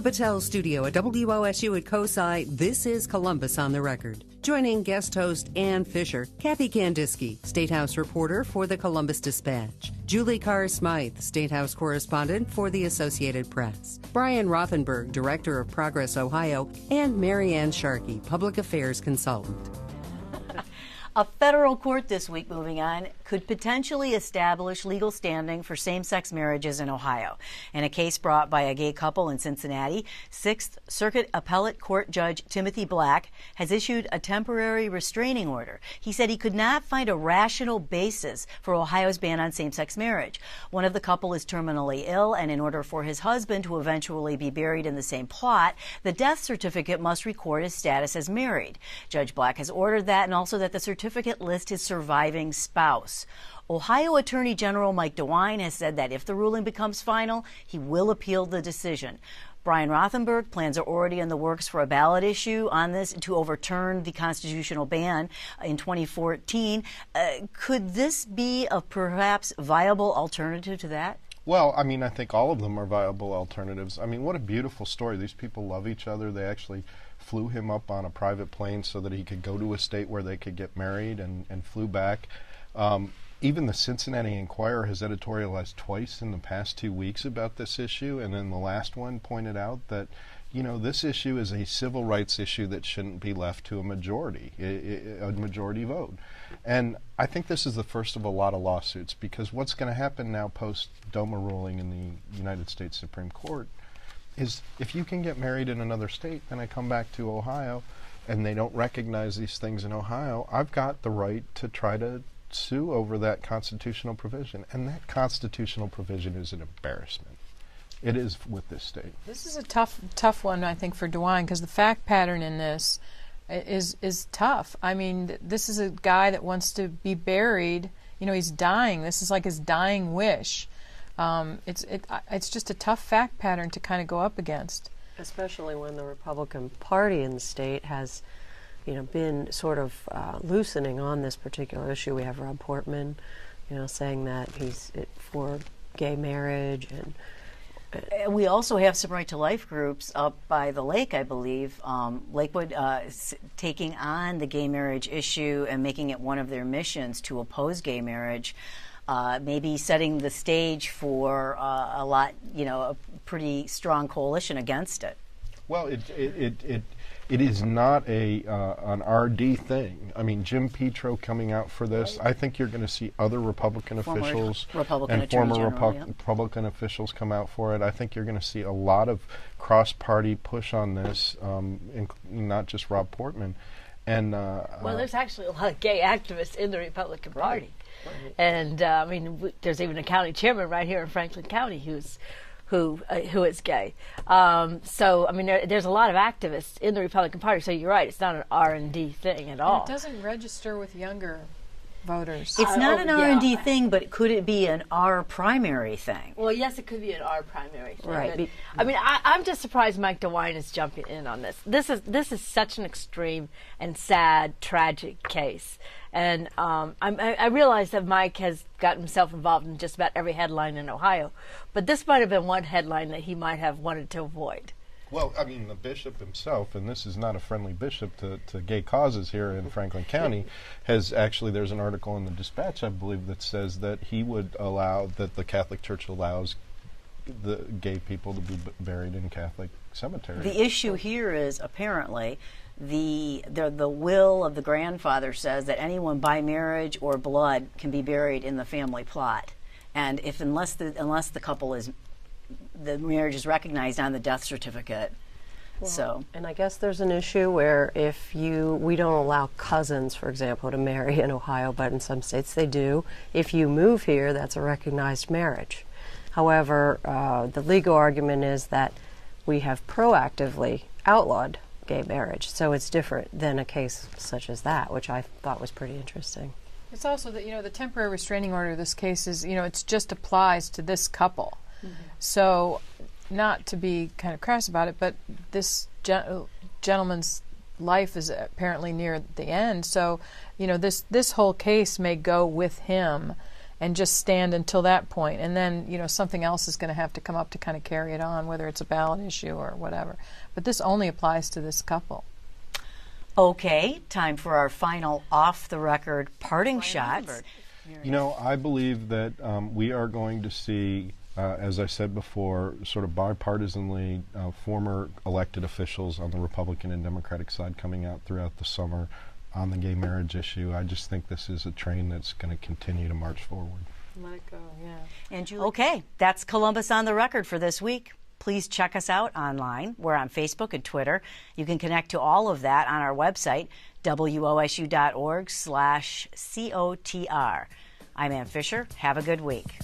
the Battelle studio at WOSU at COSI, this is Columbus on the Record. Joining guest host Ann Fisher, Kathy Kandinsky, State House reporter for the Columbus Dispatch, Julie Carr-Smythe, State House correspondent for the Associated Press, Brian Rothenberg, Director of Progress Ohio, and Marianne Sharkey, Public Affairs Consultant. A federal court this week, moving on, could potentially establish legal standing for same-sex marriages in Ohio. In a case brought by a gay couple in Cincinnati, Sixth Circuit Appellate Court Judge Timothy Black has issued a temporary restraining order. He said he could not find a rational basis for Ohio's ban on same-sex marriage. One of the couple is terminally ill, and in order for his husband to eventually be buried in the same plot, the death certificate must record his status as married. Judge Black has ordered that, and also that the certificate list his surviving spouse. Ohio Attorney General Mike DeWine has said that if the ruling becomes final, he will appeal the decision. Brian Rothenberg, plans are already in the works for a ballot issue on this to overturn the constitutional ban in 2014. Could this be a perhaps viable alternative to that? Well, I mean, I think all of them are viable alternatives. I mean, what a beautiful story. These people love each other. They actually flew him up on a private plane so that he could go to a state where they could get married and flew back. Even the Cincinnati Enquirer has editorialized twice in the past 2 weeks about this issue, and then the last one pointed out that, you know, this issue is a civil rights issue that shouldn't be left to a majority vote. And I think this is the first of a lot of lawsuits, because what's going to happen now post-DOMA ruling in the United States Supreme Court is if you can get married in another state and I come back to Ohio and they don't recognize these things in Ohio, I've got the right to try to sue over that constitutional provision. And that constitutional provision is an embarrassment. It is with this state. This is a tough one, I think, for DeWine, because the fact pattern in this is tough. I mean, this is a guy that wants to be buried. You know, he's dying. This is like his dying wish. It's just a tough fact pattern to kind of go up against. Especially when the Republican Party in the state has, you know, been sort of loosening on this particular issue. We have Rob Portman, you know, saying that he's for gay marriage, and we also have some right to life groups up by the lake, I believe, Lakewood, taking on the gay marriage issue and making it one of their missions to oppose gay marriage. Maybe setting the stage for a pretty strong coalition against it. Well, it is not an RD thing. I mean, Jim Petro coming out for this. I think you're going to see other Republican officials and former Republican officials come out for it. I think you're going to see a lot of cross-party push on this, not just Rob Portman. And well, there's actually a lot of gay activists in the Republican Party. Right. And I mean, there's even a county chairman right here in Franklin County who is gay. So I mean, there's a lot of activists in the Republican Party. So you're right; it's not an R&D thing at all. And it doesn't register with younger voters. It's not an R&D thing, but could it be an R primary thing? Well, yes, it could be an R primary thing. Right. I mean, I'm just surprised Mike DeWine is jumping in on this. This is such an extreme and sad, tragic case. And I realize that Mike has gotten himself involved in just about every headline in Ohio, but this might have been one headline that he might have wanted to avoid. Well, I mean, the bishop himself, and this is not a friendly bishop to gay causes here in Franklin County, has actually, there's an article in the Dispatch, I believe, that says that he would allow, that the Catholic Church allows the gay people to be buried in Catholic cemeteries. The issue here is apparently the will of the grandfather says that anyone by marriage or blood can be buried in the family plot, and unless the couple is, the marriage is recognized on the death certificate. Well, so, and I guess there's an issue where we don't allow cousins, for example, to marry in Ohio, but in some states they do. If you move here, that's a recognized marriage. However, the legal argument is that we have proactively outlawed gay marriage, so it's different than a case such as that, which I thought was pretty interesting. It's also that, you know, the temporary restraining order of this case is, you know, it just applies to this couple. Mm-hmm. So, not to be kind of crass about it, but this gentleman's life is apparently near the end. So, you know, this whole case may go with him, and just stand until that point. And then, you know, something else is going to have to come up to kind of carry it on, whether it's a ballot issue or whatever. But this only applies to this couple. Okay, time for our final off-the-record parting shots. You know, I believe that we are going to see, as I said before, sort of bipartisanly former elected officials on the Republican and Democratic side coming out throughout the summer on the gay marriage issue. I just think this is a train that's going to continue to march forward. Let it go, yeah. And Julie? Okay, that's Columbus on the Record for this week. Please check us out online. We're on Facebook and Twitter. You can connect to all of that on our website, wosu.org/COTR. I'm Ann Fisher. Have a good week.